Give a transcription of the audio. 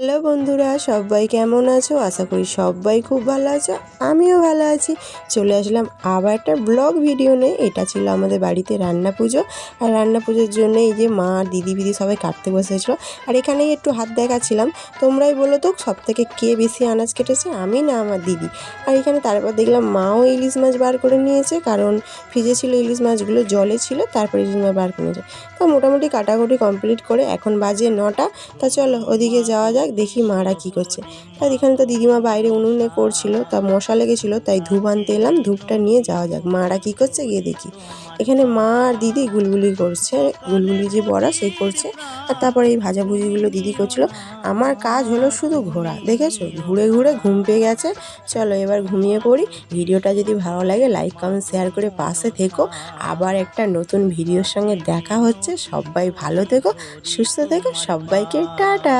Hello বন্ধুরা, সবাই কেমন আছো? আশা করি সবাই খুব ভালো আছো। আমিও ভালো আছি। চলে আসলাম আবার একটা ব্লগ ভিডিও নিয়ে। এটা ছিল আমাদের বাড়িতে রান্না পুজো। আর রান্না পুজোর জন্য এই যে মা দিদি ফিদি সবাই কাটতে বসেছিলো। আর এখানেই একটু হাত দেখাচ্ছিলাম। তোমরাই বলো তো সবথেকে কে বেশি আনাজ কেটেছে, আমি না আমার দিদি? আর এখানে তারপর দেখলাম মাও ইলিশ মাছ বার করে নিয়েছে, কারণ ফ্রিজে ছিল ইলিশ মাছগুলো, জলে ছিল, তারপর ইলিশ মাছ বার করে নিয়েছে। তো মোটামুটি কাটাকুটি কমপ্লিট করে এখন বাজে 9টা। তা চলো ওদিকে যাওয়া যাক, দেখি মারা কি করছে। তা এখানে তো দিদিমা বাইরে উনুনে করছিল, তা মশা লেগেছিলো, তাই ধূপ আনতে এলাম। ধূপটা নিয়ে যাওয়া যাক, মারা কি করছে গিয়ে দেখি। এখানে মা আর দিদি গুলগুলি করছে, গুলগুলি যে বড়া সে করছে। আর তারপরে এই ভাজাভুজিগুলো দিদি করছিল। আমার কাজ হলো শুধু ঘোরা, দেখেছো, ঘুরে ঘুরে ঘুম পেয়ে গেছে। চলো এবার ঘুমিয়ে পড়ি। ভিডিওটা যদি ভালো লাগে লাইক কমেন্ট শেয়ার করে পাশে থেকো। আবার একটা নতুন ভিডিওর সঙ্গে দেখা হচ্ছে। সবাই ভালো থেকো, সুস্থ থেকো, সবাইকে টাটা।